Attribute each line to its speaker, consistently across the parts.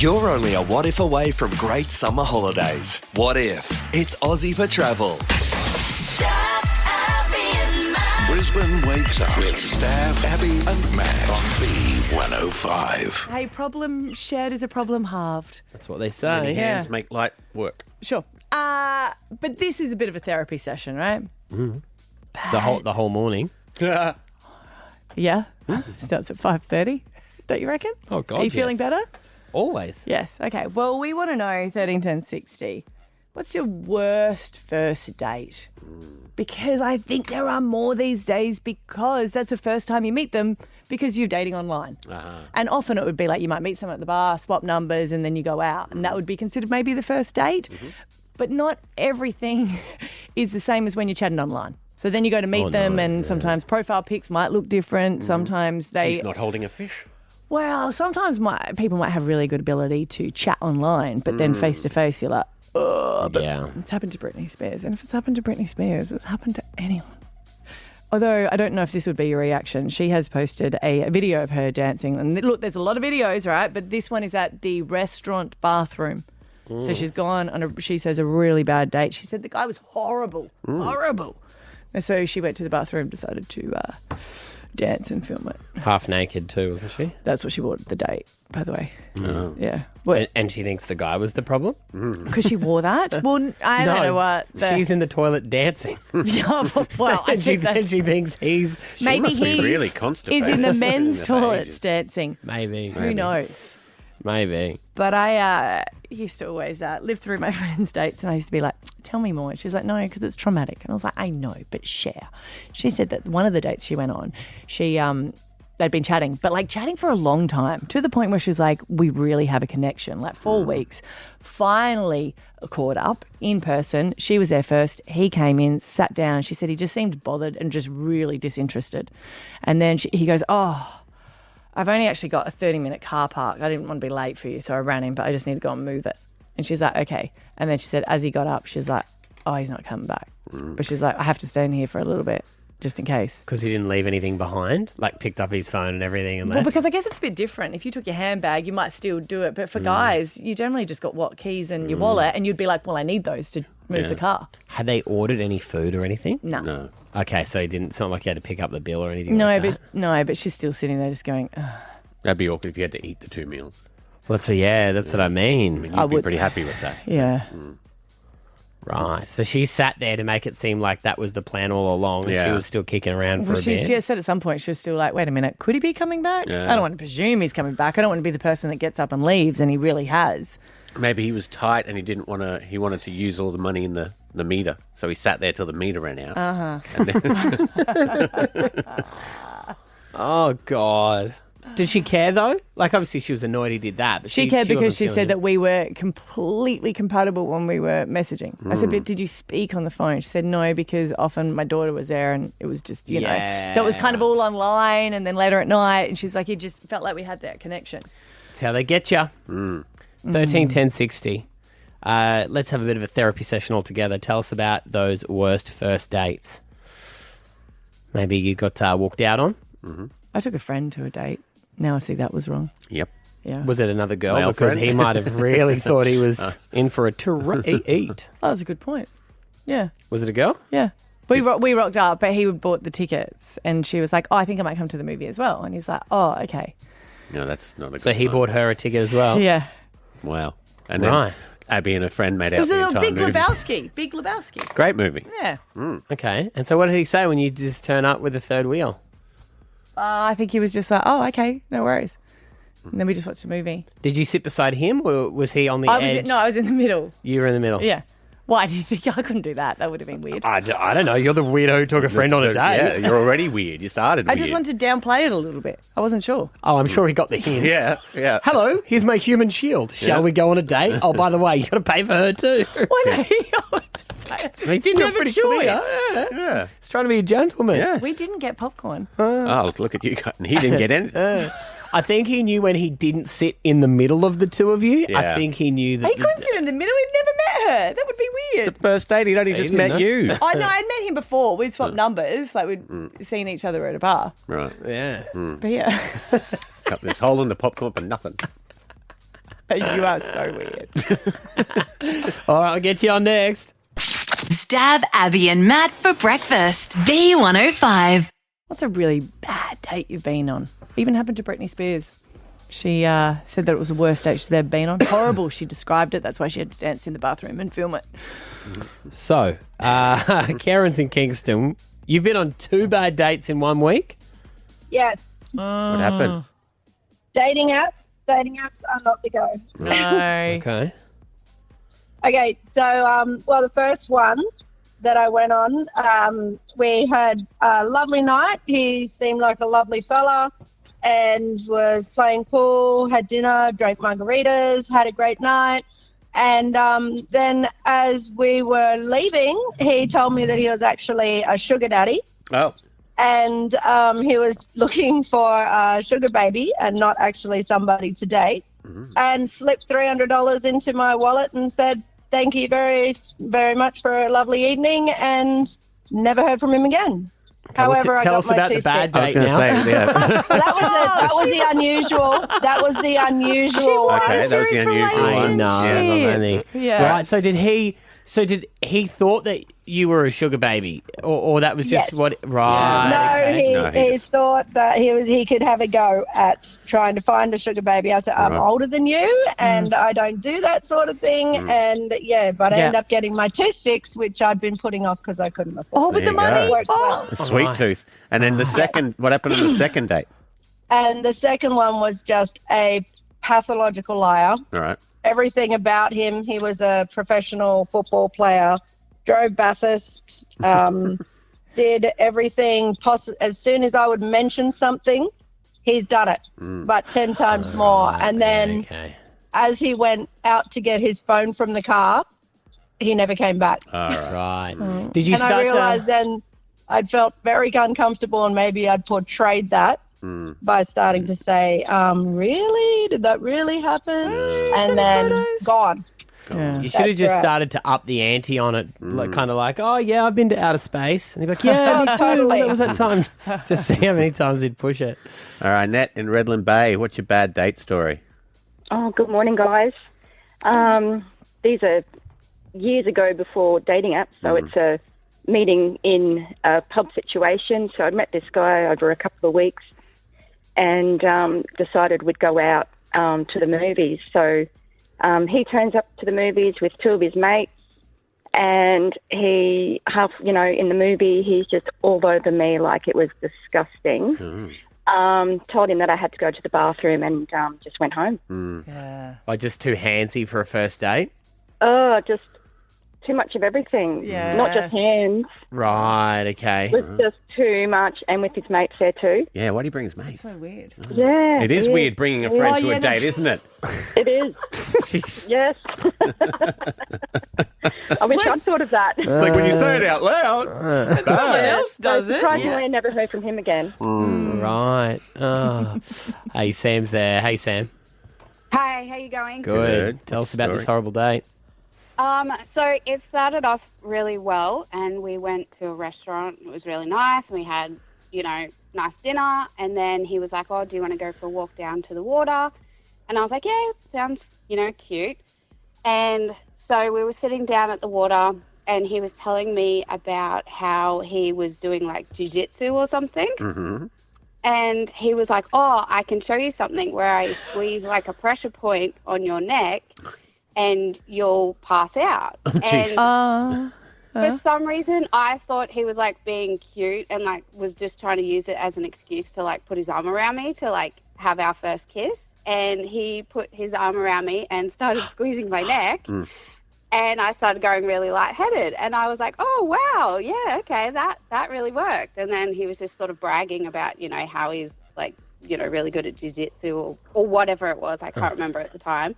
Speaker 1: You're only a what if away from great summer holidays. What if? It's Aussie for travel. Brisbane wakes up with Stav, Abby and Matt on B105.
Speaker 2: Hey, problem shared is a problem halved.
Speaker 3: That's what they say.
Speaker 4: Many
Speaker 2: Yeah.
Speaker 4: hands make light work.
Speaker 2: Sure. But this is a bit of a therapy session, right?
Speaker 3: The whole morning.
Speaker 2: Yeah. Starts at 5:30. Don't you reckon?
Speaker 3: Oh, God,
Speaker 2: Are you feeling
Speaker 3: yes.
Speaker 2: better?
Speaker 3: Always.
Speaker 2: Yes. Okay. Well, we want to know, 13, 10, 60. What's your worst first date? Because I think there are more these days because that's the first time you meet them because you're dating online. And often it would be like you might meet someone at the bar, swap numbers, and then you go out. And that would be considered maybe the first date. But not everything is the same as when you're chatting online. So then you go to meet them and sometimes profile pics might look different. Sometimes
Speaker 4: He's not holding a fish.
Speaker 2: Well, sometimes people might have really good ability to chat online, but then face to face you're like, oh, but
Speaker 3: Yeah.
Speaker 2: it's happened to Britney Spears. And if it's happened to Britney Spears, it's happened to anyone. Although I don't know if this would be your reaction. She has posted a video of her dancing. And look, there's a lot of videos, right? But this one is at the restaurant bathroom. So she's gone on she says, a really bad date. She said the guy was horrible, horrible. And so she went to the bathroom, decided to dance and film it.
Speaker 3: Half naked too, wasn't she?
Speaker 2: That's what she wore at the date, by the way.
Speaker 4: Oh.
Speaker 2: Yeah.
Speaker 3: And she thinks the guy was the problem?
Speaker 2: Because she wore that? Well, I don't know what.
Speaker 3: She's in the toilet dancing.
Speaker 2: Well, I
Speaker 3: and she
Speaker 2: think
Speaker 3: thinks he's...
Speaker 2: maybe
Speaker 4: must be
Speaker 2: he
Speaker 4: really constipated.
Speaker 2: is in the men's
Speaker 4: the
Speaker 2: toilets
Speaker 4: pages.
Speaker 2: dancing.
Speaker 3: Maybe.
Speaker 2: Who knows?
Speaker 3: Maybe.
Speaker 2: But I used to always live through my friends' dates and I used to be like, tell me more. She's like, no, because it's traumatic. And I was like, I know, but share. She said that one of the dates she went on, they'd been chatting, but like chatting for a long time to the point where she was like, we really have a connection, like 4 weeks. Finally caught up in person. She was there first. He came in, sat down. She said he just seemed bothered and just really disinterested. And then he goes, oh, I've only actually got a 30-minute car park. I didn't want to be late for you, so I ran in, but I just need to go and move it. And she's like, okay. And then she said, as he got up, she's like, oh, he's not coming back. But she's like, I have to stay in here for a little bit, just in case.
Speaker 3: Because he didn't leave anything behind? Like picked up his phone and everything and
Speaker 2: Well,
Speaker 3: that?
Speaker 2: because I guess it's a bit different. If you took your handbag, you might still do it. But for guys, you generally just got keys and your wallet, and you'd be like, well, I need those to move the car.
Speaker 3: Had they ordered any food or anything?
Speaker 2: No.
Speaker 3: Okay, so he didn't... It's not like he had to pick up the bill or anything like that?
Speaker 2: But she's still sitting there just going, ugh.
Speaker 4: That'd be awkward if you had to eat the 2 meals.
Speaker 3: Well, that's what I mean.
Speaker 4: I mean, you'd be pretty happy with that.
Speaker 2: Yeah.
Speaker 3: Right. So she sat there to make it seem like that was the plan all along, and she
Speaker 4: Yeah.
Speaker 3: was still kicking around for
Speaker 2: Well,
Speaker 3: a
Speaker 2: she
Speaker 3: bit.
Speaker 2: said at some point she was still like, wait a minute, could he be coming back?
Speaker 4: Yeah.
Speaker 2: I don't want to presume he's coming back. I don't want to be the person that gets up and leaves, and he really has.
Speaker 4: Maybe he was tight and he didn't want to. He wanted to use all the money in the meter, so he sat there till the meter ran out. And then,
Speaker 3: Oh, God. Did she care, though? Like, obviously she was annoyed he did that. But
Speaker 2: She cared because
Speaker 3: wasn't
Speaker 2: she
Speaker 3: feeling
Speaker 2: said
Speaker 3: it.
Speaker 2: that we were completely compatible when we were messaging. I said, but did you speak on the phone? She said, no, because often my daughter was there and it was just, you know. So it was kind of all online and then later at night. And she's like, it just felt like we had that connection.
Speaker 3: That's how they get you. 13, 10, 60. Let's have a bit of a therapy session all together. Tell us about those worst first dates. Maybe you got walked out on.
Speaker 2: I took a friend to a date. Now I see that was wrong.
Speaker 4: yep.
Speaker 2: Yeah.
Speaker 3: Was it another girl?
Speaker 4: Male
Speaker 3: Because
Speaker 4: friend?
Speaker 3: he might have really thought he was in for a treat.
Speaker 2: Oh, that's a good point. Yeah.
Speaker 3: Was it a girl?
Speaker 2: Yeah. We rocked up, but he bought the tickets and she was like, oh, I think I might come to the movie as well. And he's like, oh, okay.
Speaker 4: No, that's not a good
Speaker 3: So he
Speaker 4: sign.
Speaker 3: bought her a ticket as well?
Speaker 2: Yeah.
Speaker 4: Wow. And then
Speaker 3: Right.
Speaker 4: Abby and her friend made
Speaker 2: It
Speaker 4: out
Speaker 2: was
Speaker 4: the
Speaker 2: a
Speaker 4: entire
Speaker 2: Big
Speaker 4: movie.
Speaker 2: Lebowski. Big Lebowski.
Speaker 4: Great movie.
Speaker 2: Yeah.
Speaker 3: Okay. And so what did he say when you just turn up with a third wheel?
Speaker 2: I think he was just like, oh, okay, no worries. And then we just watched a movie.
Speaker 3: Did you sit beside him or was he on the edge?
Speaker 2: I was in the middle.
Speaker 3: You were in the middle?
Speaker 2: Yeah. Why do you think I couldn't do that? That would have been weird.
Speaker 3: I don't know. You're the weirdo who took a friend on a date.
Speaker 4: Yeah, you're already weird. You started
Speaker 2: I
Speaker 4: weird.
Speaker 2: just wanted to downplay it a little bit. I wasn't sure.
Speaker 3: Oh, I'm sure he got the hint.
Speaker 4: Yeah, yeah.
Speaker 3: Hello, here's my human shield. Shall we go on a date? Oh, by the way, you got to pay for her too.
Speaker 2: Why no?
Speaker 4: He didn't have a
Speaker 3: pretty
Speaker 4: choice.
Speaker 3: clear.
Speaker 4: Yeah.
Speaker 3: He's trying to be a gentleman.
Speaker 4: Yeah.
Speaker 2: We didn't get popcorn.
Speaker 4: Oh, look at you. And he didn't get anything.
Speaker 3: I think he knew when he didn't sit in the middle of the two of you.
Speaker 4: Yeah.
Speaker 3: I think he knew that.
Speaker 2: He couldn't sit in the middle. We'd never met her. That would be weird.
Speaker 4: It's a first date. He'd only just
Speaker 3: didn't
Speaker 4: met
Speaker 3: know.
Speaker 4: you.
Speaker 2: I know. I'd met him before. We'd swapped numbers. Like we'd seen each other at a bar.
Speaker 4: Right.
Speaker 3: Yeah.
Speaker 2: But yeah.
Speaker 4: Cut this hole in the popcorn for nothing.
Speaker 2: You are so weird.
Speaker 3: All right, I'll get you on next.
Speaker 5: Stab Abby and Matt for breakfast. B105.
Speaker 2: What's a really bad date you've been on? Even happened to Britney Spears. She said that it was the worst date she's ever been on. Horrible, she described it. That's why she had to dance in the bathroom and film it.
Speaker 3: So, Karen's in Kingston. You've been on 2 bad dates in 1 week?
Speaker 6: Yes.
Speaker 4: What happened?
Speaker 6: Dating apps. Dating apps are not the go.
Speaker 2: No.
Speaker 3: Okay.
Speaker 6: Okay, so, the first one that I went on, we had a lovely night. He seemed like a lovely fella and was playing pool, had dinner, drank margaritas, had a great night. And then as we were leaving, he told me that he was actually a sugar daddy.
Speaker 4: Oh.
Speaker 6: And he was looking for a sugar baby and not actually somebody to date, and slipped $300 into my wallet and said, thank you very, very much for a lovely evening, and never heard from him again. However, I
Speaker 3: tell
Speaker 6: got
Speaker 3: us
Speaker 6: my
Speaker 3: about the
Speaker 6: tooth
Speaker 3: bad
Speaker 6: fixed.
Speaker 3: date now.
Speaker 6: That was the unusual. That was the unusual one.
Speaker 4: Okay, that was the unusual
Speaker 3: I
Speaker 4: one.
Speaker 3: know,
Speaker 4: Yeah.
Speaker 3: not only.
Speaker 2: Yeah.
Speaker 3: Right, so did he thought that you were a sugar baby, or that was just
Speaker 6: Yes.
Speaker 3: what? Right.
Speaker 6: No,
Speaker 3: okay.
Speaker 4: No,
Speaker 6: he
Speaker 4: just-
Speaker 6: thought that he could have a go at trying to find a sugar baby. I said, I'm
Speaker 4: Right.
Speaker 6: older than you, and I don't do that sort of thing. And but I
Speaker 2: Yeah.
Speaker 6: ended up getting my tooth fixed, which I'd been putting off because I couldn't afford.
Speaker 2: Oh, but
Speaker 4: There
Speaker 2: the
Speaker 4: you
Speaker 2: money.
Speaker 4: go.
Speaker 6: Worked well.
Speaker 4: A sweet
Speaker 3: Right.
Speaker 4: tooth. And then the second, what happened on the second date?
Speaker 6: And the second one was just a pathological liar.
Speaker 4: All right.
Speaker 6: Everything about him. He was a professional football player, drove Bathurst, did everything possible. As soon as I would mention something, he's done it, but 10 times more. And then
Speaker 3: Okay.
Speaker 6: as he went out to get his phone from the car, he never came back.
Speaker 4: All right.
Speaker 3: Right. Did you
Speaker 6: And I
Speaker 3: start
Speaker 6: realised then I'd felt very uncomfortable, and maybe I'd portrayed that by starting to say, really? Did that really happen? And then gone.
Speaker 2: Yeah.
Speaker 3: You should have
Speaker 6: That's
Speaker 3: just
Speaker 6: right.
Speaker 3: started to up the ante on it, like, kind of like, oh yeah, I've been to outer space, and he'd be like, yeah, me too.
Speaker 6: Totally.
Speaker 3: That was that time to see how many times he'd push it.
Speaker 4: All right, Nat in Redland Bay, what's your bad date story?
Speaker 7: Oh, good morning, guys. These are years ago before dating apps, so it's a meeting in a pub situation. So I'd met this guy over a couple of weeks and decided we'd go out to the movies. So he turns up to the movies with 2 of his mates, and he, in the movie, he's just all over me like it was disgusting. Told him that I had to go to the bathroom and just went home.
Speaker 2: Yeah.
Speaker 3: Like, just too handsy for a first date.
Speaker 7: Oh, just too much of everything.
Speaker 2: Yes.
Speaker 7: Not just hands.
Speaker 3: Right. Okay.
Speaker 7: It was just too much, and with his mates there too.
Speaker 4: Yeah, why do you bring his mate?
Speaker 2: So weird.
Speaker 7: Yeah.
Speaker 4: It is weird bringing a friend
Speaker 2: Oh,
Speaker 4: to
Speaker 2: yeah,
Speaker 4: a date, isn't it?
Speaker 7: It is.
Speaker 4: Jeez.
Speaker 7: Yes. I wish I'd thought of that.
Speaker 4: It's like when you say it out loud.
Speaker 2: Someone else does it.
Speaker 7: Surprisingly, I never heard from him again.
Speaker 3: Right. Oh. Hey, Sam's there. Hey, Sam.
Speaker 8: Hi, how you going?
Speaker 3: Good. Tell us
Speaker 4: What's
Speaker 3: about
Speaker 4: the
Speaker 3: this
Speaker 4: story?
Speaker 3: horrible date.
Speaker 8: So it started off really well, and we went to a restaurant. It was really nice. We had, nice dinner, and then he was like, "Oh, do you want to go for a walk down to the water?" And I was like, "Yeah, it sounds, cute." And so we were sitting down at the water, and he was telling me about how he was doing like jiu-jitsu or something.
Speaker 4: Mm-hmm.
Speaker 8: And he was like, "Oh, I can show you something where I squeeze like a pressure point on your neck and you'll pass out."
Speaker 4: jeez.
Speaker 8: And for some reason, I thought he was like being cute and like was just trying to use it as an excuse to like put his arm around me to like have our first kiss. And he put his arm around me and started squeezing my neck. And I started going really lightheaded. And I was like, "Oh, wow, yeah, okay, that really worked." And then he was just sort of bragging about, how he's like, really good at jiu-jitsu or whatever it was. I can't remember at the time.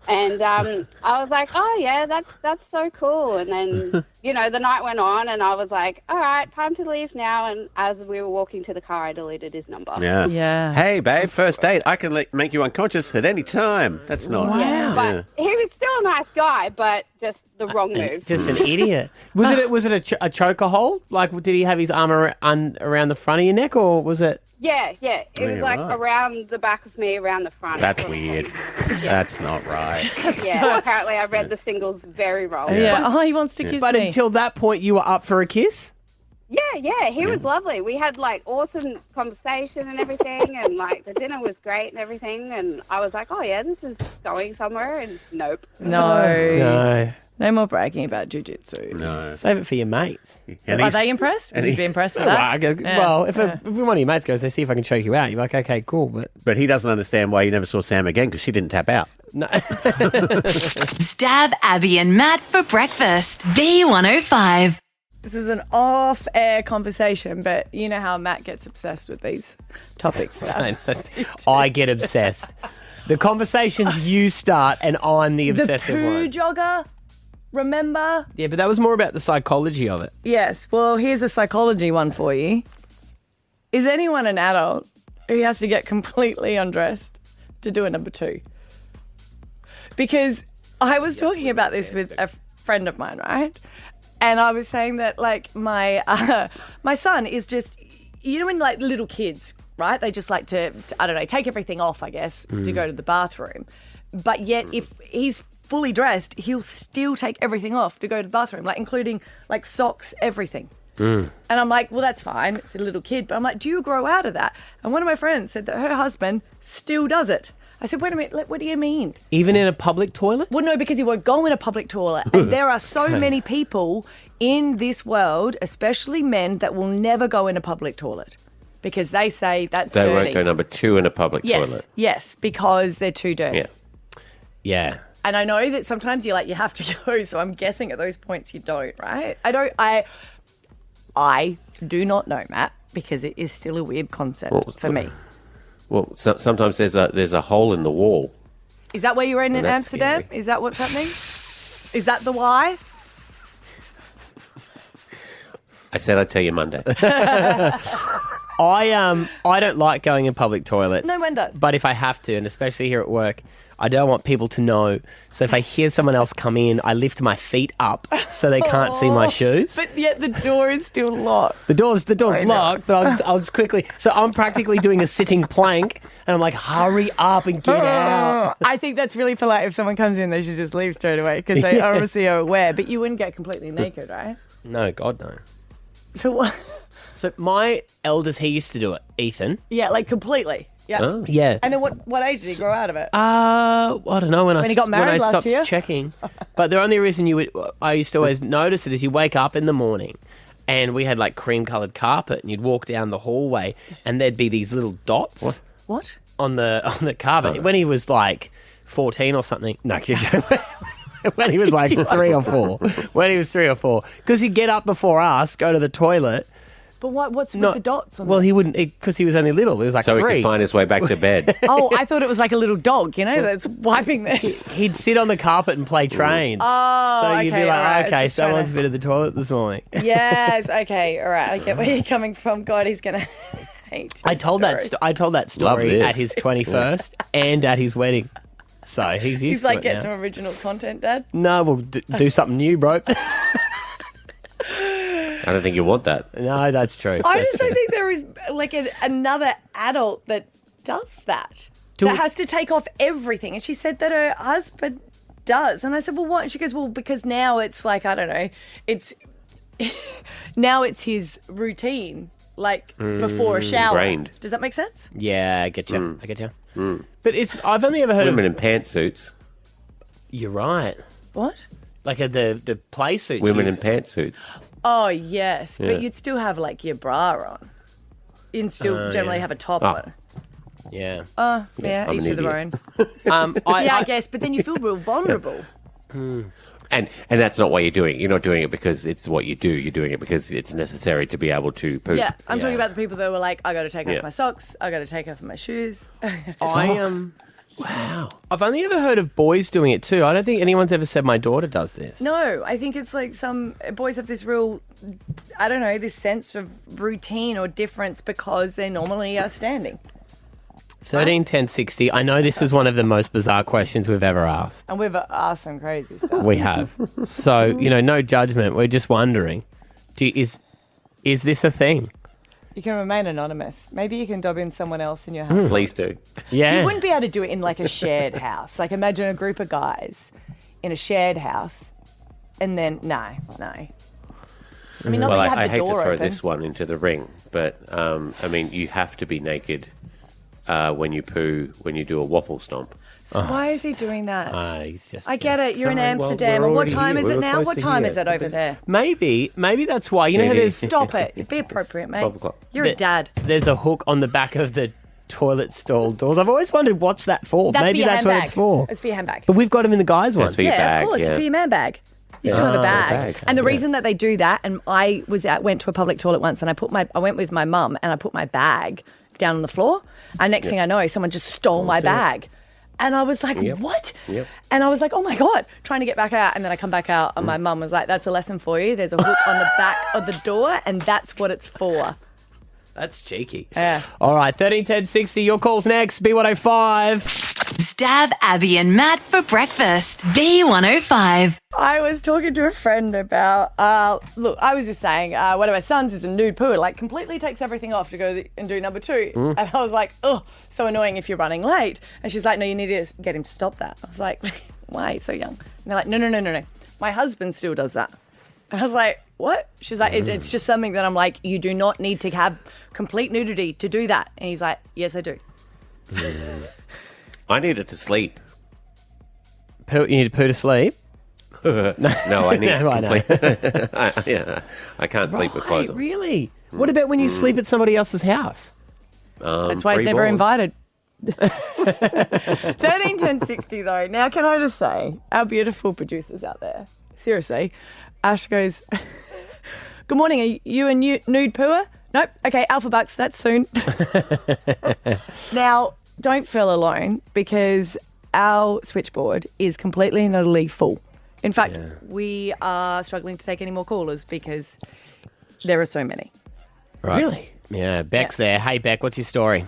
Speaker 8: And I was like, "Oh, yeah, that's so cool." And then, the night went on, and I was like, "All right, time to leave now." And as we were walking to the car, I deleted his number.
Speaker 4: Yeah.
Speaker 2: Yeah.
Speaker 4: Hey, babe, first date. I can make you unconscious at any time. That's not.
Speaker 2: Wow.
Speaker 8: But he was still nice guy, but just the wrong moves.
Speaker 3: Just an idiot. Was it a choker hold? Like, did he have his arm around the front of your neck, or was it?
Speaker 8: Yeah. It was like
Speaker 4: right.
Speaker 8: around the back of me, around the front.
Speaker 4: That's weird. That's not right.
Speaker 8: Yeah, apparently I read the singles very wrong.
Speaker 2: Yeah. Oh, he wants to kiss
Speaker 3: But
Speaker 2: me.
Speaker 3: until that point, you were up for a kiss?
Speaker 8: Yeah, he was lovely. We had like awesome conversation and everything, and like the dinner was great and everything. And I was like, oh yeah, this is going somewhere. And nope.
Speaker 2: No more bragging about jiu-jitsu.
Speaker 4: No.
Speaker 3: Save it for your mates.
Speaker 4: And
Speaker 2: Are
Speaker 4: he's-
Speaker 2: they impressed? Would you be impressed with
Speaker 3: Well,
Speaker 2: that?
Speaker 3: if one of your mates goes, they see if I can choke you out, you're like, okay, cool.
Speaker 4: But he doesn't understand why you never saw Sam again because she didn't tap out.
Speaker 3: No.
Speaker 5: Stab Abby and Matt for breakfast. B105.
Speaker 2: This is an off-air conversation, but you know how Matt gets obsessed with these topics.
Speaker 3: I get obsessed. The conversations you start, and I'm the
Speaker 2: The
Speaker 3: obsessive
Speaker 2: poo
Speaker 3: one.
Speaker 2: jogger, remember?
Speaker 3: Yeah, but that was more about the psychology of it.
Speaker 2: Yes. Well, here's a psychology one for you. Is anyone an adult who has to get completely undressed to do a number two? Because I was talking about this with a friend of mine, right? And I was saying that, like, my son is just, you know, when like little kids, right? They just like to I don't know, take everything off, I guess, to go to the bathroom. But yet, if he's fully dressed, he'll still take everything off to go to the bathroom, like including like socks, everything. And I'm like, well, that's fine. It's a little kid. But I'm like, do you grow out of that? And one of my friends said that her husband still does it. I said, wait a minute, what do you mean?
Speaker 3: Even in a public toilet?
Speaker 2: Well, no, because he won't go in a public toilet. And there are so many people in this world, especially men, that will never go in a public toilet because they say that's
Speaker 4: They
Speaker 2: dirty.
Speaker 4: won't go number 2 in a public toilet.
Speaker 2: Yes, because they're too dirty.
Speaker 4: Yeah.
Speaker 3: Yeah.
Speaker 2: And I know that sometimes you have to go, so I'm guessing at those points you don't, right? I do not know, Matt, because it is still a weird concept for me.
Speaker 4: Well, sometimes there's a hole in the wall.
Speaker 2: Is that where you were in
Speaker 4: that's
Speaker 2: Amsterdam?
Speaker 4: scary.
Speaker 2: Is that what's happening? Is that the why?
Speaker 4: I said I'd tell you Monday.
Speaker 3: I don't like going in public toilets.
Speaker 2: No one does.
Speaker 3: But if I have to, and especially here at work, I don't want people to know. So if I hear someone else come in, I lift my feet up so they can't see my shoes.
Speaker 2: But yet the door is still locked.
Speaker 3: The door's locked, but I'll just quickly. So I'm practically doing a sitting plank, and I'm like, hurry up and get out.
Speaker 2: I think that's really polite. If someone comes in, they should just leave straight away because they obviously are aware. But you wouldn't get completely naked, right?
Speaker 3: No, God no.
Speaker 2: So what?
Speaker 3: So my eldest, he used to do it, Ethan.
Speaker 2: Yeah, like completely. Yeah.
Speaker 4: Oh.
Speaker 3: Yeah.
Speaker 2: And then what age did he grow out of it?
Speaker 3: I don't know when
Speaker 2: he got married
Speaker 3: I
Speaker 2: last
Speaker 3: stopped
Speaker 2: year?
Speaker 3: checking. But the only reason I used to always notice it is you wake up in the morning, and we had like cream coloured carpet, and you'd walk down the hallway, and there'd be these little dots
Speaker 2: What?
Speaker 3: on the carpet. When he was like 14 or something. No, when he was like 3 or 4. When he was 3 or 4, because he'd get up before us, go to the toilet.
Speaker 2: But what's with the dots on
Speaker 3: Well,
Speaker 2: it?
Speaker 3: he wouldn't, because he was only little. He was like
Speaker 4: So
Speaker 3: 3.
Speaker 4: he could find his way back to bed.
Speaker 2: Oh, I thought it was like a little dog, you know, that's wiping the...
Speaker 3: He'd sit on the carpet and play trains.
Speaker 2: Oh,
Speaker 3: so you'd be
Speaker 2: okay,
Speaker 3: like,
Speaker 2: all right.
Speaker 3: okay,
Speaker 2: Just trying
Speaker 3: someone's
Speaker 2: to-
Speaker 3: been to the toilet this morning.
Speaker 2: Yes, okay, all right. I get where you're coming from. God, he's going to hate
Speaker 3: I
Speaker 2: this
Speaker 3: told that
Speaker 2: story.
Speaker 3: I told that story
Speaker 4: this.
Speaker 3: at his 21st and at his wedding. So he's used
Speaker 2: He's
Speaker 3: to
Speaker 2: like,
Speaker 3: it
Speaker 2: get
Speaker 3: now.
Speaker 2: some original content, Dad.
Speaker 3: No, we'll do something new, bro.
Speaker 4: I don't think you want that.
Speaker 3: No, that's true.
Speaker 2: I
Speaker 3: That's
Speaker 2: just don't
Speaker 3: true.
Speaker 2: think there is like another adult that does that.
Speaker 3: Do
Speaker 2: that
Speaker 3: it-
Speaker 2: has to take off everything. And she said that her husband does. And I said, well, what? And she goes, well, because now it's like, I don't know, it's now it's his routine, like before a shower.
Speaker 4: ingrained.
Speaker 2: Does that make sense?
Speaker 3: Yeah, I get you. I get you. But I've only ever heard
Speaker 4: Women
Speaker 3: of.
Speaker 4: in pantsuits.
Speaker 3: You're right.
Speaker 2: What?
Speaker 3: Like the play suits.
Speaker 4: Women in pantsuits.
Speaker 2: Oh, yes.
Speaker 4: Yeah.
Speaker 2: But you'd still have like your bra on. You'd still generally have a top
Speaker 4: Oh.
Speaker 2: on.
Speaker 3: Yeah.
Speaker 2: Yeah,
Speaker 4: I'm
Speaker 2: each
Speaker 4: an
Speaker 2: to their
Speaker 4: idiot.
Speaker 2: own.
Speaker 3: I
Speaker 2: Yeah, I guess. But then you feel real vulnerable.
Speaker 4: And that's not why you're doing it. You're not doing it because it's what you do. You're doing it because it's necessary to be able to poop.
Speaker 2: Yeah, I'm talking about the people that were like, I got to take
Speaker 4: Yeah.
Speaker 2: off my socks, I got to take off my shoes.
Speaker 3: Wow. I've only ever heard of boys doing it too. I don't think anyone's ever said my daughter does this.
Speaker 2: No, I think it's like some boys have this real, I don't know, this sense of routine or difference because they normally are standing.
Speaker 3: 13, 10, 60. I know this is one of the most bizarre questions we've ever asked.
Speaker 2: And we've asked some crazy stuff.
Speaker 3: We have. So, no judgment. We're just wondering, is this a thing?
Speaker 2: You can remain anonymous. Maybe you can dob in someone else in your house.
Speaker 4: Please do.
Speaker 3: Yeah.
Speaker 2: You wouldn't be able to do it in like a shared house. Like imagine a group of guys in a shared house and then, no. I mean, not
Speaker 4: Well,
Speaker 2: that you have
Speaker 4: I
Speaker 2: the
Speaker 4: hate to
Speaker 2: door
Speaker 4: throw
Speaker 2: open.
Speaker 4: this one into the ring, but you have to be naked when you poo, when you do a waffle stomp.
Speaker 2: So why is he doing that?
Speaker 3: He's just.
Speaker 2: I get it. You're in
Speaker 3: Sorry, well,
Speaker 2: Amsterdam.
Speaker 3: we're
Speaker 2: And what
Speaker 3: already
Speaker 2: time
Speaker 3: here.
Speaker 2: is
Speaker 3: We
Speaker 2: it
Speaker 3: were
Speaker 2: now?
Speaker 3: close
Speaker 2: What
Speaker 3: to
Speaker 2: time
Speaker 3: here.
Speaker 2: is it over there?
Speaker 3: Maybe that's why. You know how
Speaker 4: It
Speaker 3: there's
Speaker 4: is.
Speaker 2: Stop it. Be appropriate, mate.
Speaker 4: 12 o'clock.
Speaker 2: You're a dad.
Speaker 3: there's a hook on the back of the toilet stall doors. I've always wondered what's that for.
Speaker 2: That's
Speaker 3: Maybe
Speaker 2: for your
Speaker 3: that's
Speaker 2: handbag.
Speaker 3: what it's for.
Speaker 2: It's for your handbag.
Speaker 3: But we've got them in the guys one.
Speaker 4: That's for your bag.
Speaker 2: Of course.
Speaker 4: yeah.
Speaker 2: It's for your man bag. You still have a bag.
Speaker 4: bag.
Speaker 2: And the
Speaker 4: Yeah.
Speaker 2: reason that they do that, and I went to a public toilet once and I went with my mum and I put my bag down on the floor. And next thing I know, someone just stole my bag. And I was like, what?
Speaker 4: Yep.
Speaker 2: And I was like, oh my God, trying to get back out. And then I come back out and my mum was like, that's a lesson for you. There's a hook on the back of the door and that's what it's for.
Speaker 3: That's cheeky.
Speaker 2: Yeah.
Speaker 3: All right, 13, 10, 60. Your call's next. B105.
Speaker 5: Stab Abby and Matt for breakfast. B105.
Speaker 2: I was talking to a friend about, look, I was just saying, one of my sons is a nude pooer, like completely takes everything off to go and do number two. And I was like, oh, so annoying if you're running late. And she's like, no, you need to get him to stop that. I was like, why? He's so young. And they're like, no. My husband still does that. And I was like, what? She's like, it's just something that I'm like, you do not need to have complete nudity to do that. And he's like, yes, I do.
Speaker 4: I needed to sleep.
Speaker 3: You need to poo to sleep?
Speaker 4: No, I need
Speaker 3: No, I know.
Speaker 4: complete. I can't sleep with clothes on.
Speaker 3: Really? What about when you sleep at somebody else's house?
Speaker 2: That's why he's
Speaker 4: free
Speaker 2: never
Speaker 4: ball.
Speaker 2: invited. 13, 10, 60 though. Now, can I just say, our beautiful producers out there, seriously, Ash goes, good morning, are you a nude pooer? Nope. Okay, Alpha Bucks, that's soon. Now, don't feel alone because our switchboard is completely and utterly full. In fact, we are struggling to take any more callers because there are so many.
Speaker 3: Right. Really? Yeah, Beck's there. Hey, Beck, what's your story?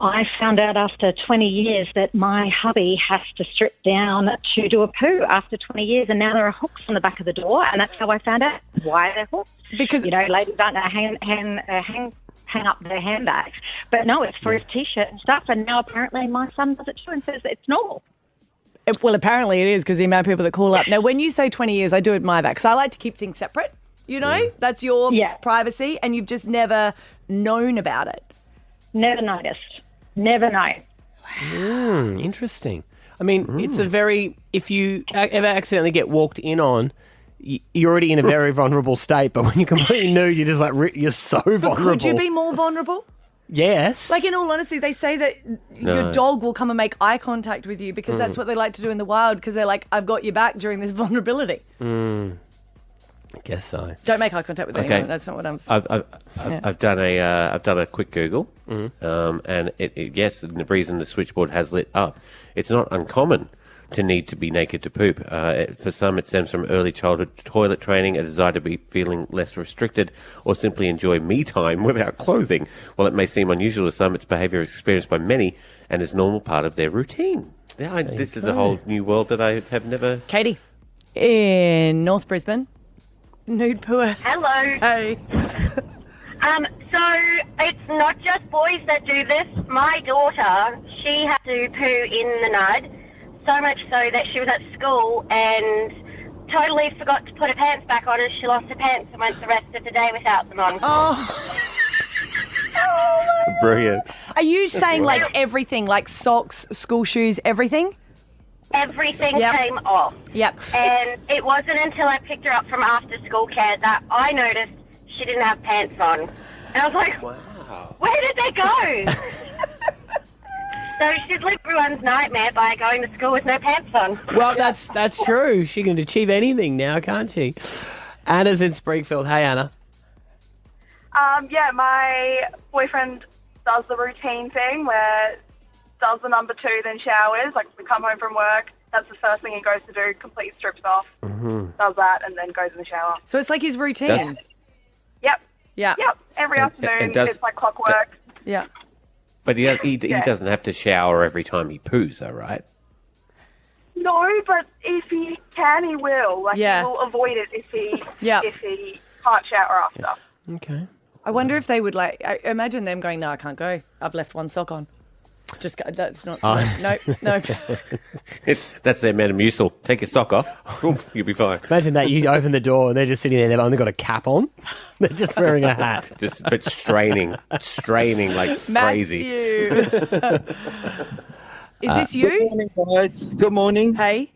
Speaker 9: I found out after 20 years that my hubby has to strip down to do a poo after 20 years, and now there are hooks on the back of the door, and that's how I found out why they're hooked.
Speaker 2: Because
Speaker 9: ladies don't hang up their handbags, but no, it's for his t-shirt and stuff. And now apparently my son does it too and says it's normal.
Speaker 2: well, apparently it is because the amount of people that call up. Now, when you say 20 years, I do admire that because I like to keep things separate. You know, that's your privacy, and you've just never known about it.
Speaker 9: Never noticed. Never known.
Speaker 3: Interesting. I mean, it's a very, if you ever accidentally get walked in on, you're already in a very vulnerable state, but when you're completely nude, you're just like, you're so vulnerable.
Speaker 2: But could you be more vulnerable?
Speaker 3: Yes.
Speaker 2: Like, in all honesty, they say that your dog will come and make eye contact with you because that's what they like to do in the wild because they're like, I've got your back during this vulnerability.
Speaker 3: I guess so.
Speaker 2: Don't make eye contact with anyone. That's not what I'm saying.
Speaker 4: I've done a quick Google, and yes, the reason the switchboard has lit up, it's not uncommon to need to be naked to poop. For some, it stems from early childhood toilet training, a desire to be feeling less restricted, or simply enjoy me time without clothing. While it may seem unusual to some, its behaviour is experienced by many and is a normal part of their routine. This is a whole new world that I have never...
Speaker 2: Katie, in North Brisbane, nude pooer.
Speaker 10: Hello.
Speaker 2: Hey.
Speaker 10: So it's not just boys that do this. My daughter, she had to poo in the nud, so much so that she was at school and totally forgot to put her pants back on, and she lost her pants and went the rest of the day without them on.
Speaker 2: Oh.
Speaker 4: Brilliant.
Speaker 2: Are you saying like everything, like socks, school shoes, everything?
Speaker 10: Everything came off.
Speaker 2: Yep.
Speaker 10: And it wasn't until I picked her up from after school care that I noticed she didn't have pants on. And I was like, wow, where did they go? So she's lived everyone's nightmare by going to school with no pants on.
Speaker 3: Well, that's true. She can achieve anything now, can't she? Anna's in Springfield. Hey, Anna.
Speaker 11: My boyfriend does the routine thing where does the number two, then showers. Like, we come home from work, that's the first thing he goes to do, complete strips off, does that, and then goes in the shower.
Speaker 2: So it's like his routine.
Speaker 11: Yep.
Speaker 2: Yeah.
Speaker 11: Yep. Every afternoon,
Speaker 4: does-
Speaker 11: it's like clockwork.
Speaker 2: Yeah.
Speaker 4: But he doesn't have to shower every time he poos, though, right?
Speaker 11: No, but if he can, he will. Like,
Speaker 2: Yeah.
Speaker 11: he will avoid it if he
Speaker 2: Yeah.
Speaker 11: can't shower after.
Speaker 3: Okay.
Speaker 2: I wonder if they would I imagine them going, no, I can't go. I've left one sock on. Just go, that's not. No.
Speaker 4: That's their Metamucil. Take your sock off. Oof, you'll be fine.
Speaker 3: Imagine that you open the door and they're just sitting there. They've only got a cap on. They're just wearing a hat.
Speaker 4: But straining like crazy.
Speaker 2: Matthew. Is this you?
Speaker 12: Good morning, guys. Good morning.
Speaker 2: Hey.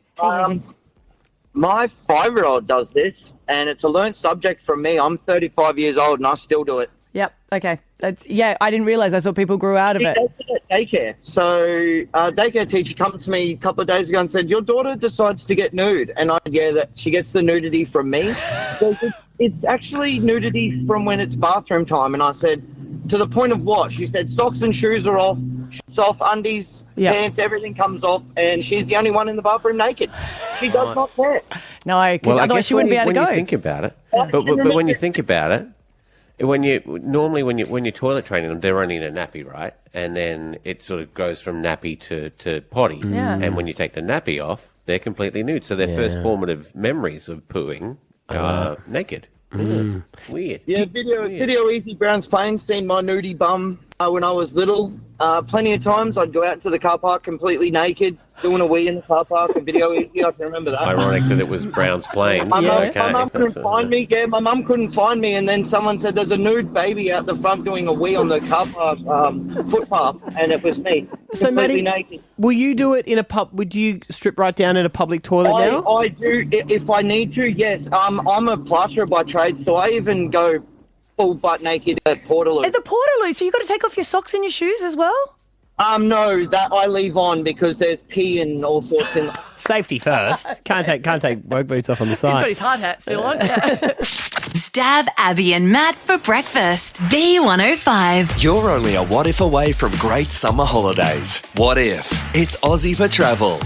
Speaker 12: My 5-year-old does this, and it's a learnt subject from me. I'm 35 years old, and I still do it.
Speaker 2: Yep. Okay. I didn't realise. I thought people grew out of it.
Speaker 12: She does it at daycare. So, daycare teacher came to me a couple of days ago and said, "Your daughter decides to get nude," and that she gets the nudity from me. So it's actually nudity from when it's bathroom time, and I said, "To the point of what?" She said, "Socks and shoes are off, shoes off, undies, pants, everything comes off, and she's the only one in the bathroom naked. She does not care."
Speaker 2: No, because otherwise she wouldn't be able to go.
Speaker 4: When you think about it, but when you think about it, when you're toilet training them, they're only in a nappy, right? And then it sort of goes from nappy to potty.
Speaker 2: Yeah.
Speaker 4: And when you take the nappy off, they're completely nude. So their first formative memories of pooing are naked.
Speaker 3: Mm.
Speaker 4: Weird.
Speaker 12: Yeah, video Easy Brown's playing, seen my nudie bum when I was little. Plenty of times I'd go out to the car park completely naked, doing a wee in the car park, and Video Easy, I can remember that.
Speaker 4: Ironic that it was Brown's Planes.
Speaker 12: My mum couldn't find me. Yeah, my mum couldn't find me, and then someone said there's a nude baby out the front doing a wee on the car park footpath, and it was me.
Speaker 3: So, Maddie,
Speaker 12: naked.
Speaker 3: will you do it in a pub? Would you strip right down in a public toilet now?
Speaker 12: I do if I need to. Yes, I'm a plasterer by trade, so I even go full butt naked at Portaloo.
Speaker 2: At the Portaloo, so you've got to take off your socks and your shoes as well?
Speaker 12: No, that I leave on because there's pee and all sorts in.
Speaker 3: Safety first. Can't take work boots off on the side.
Speaker 2: He's got his hard hat still on.
Speaker 5: Stab Abby and Matt for breakfast. B105.
Speaker 1: You're only a what if away from great summer holidays. What if? It's Aussie for travel.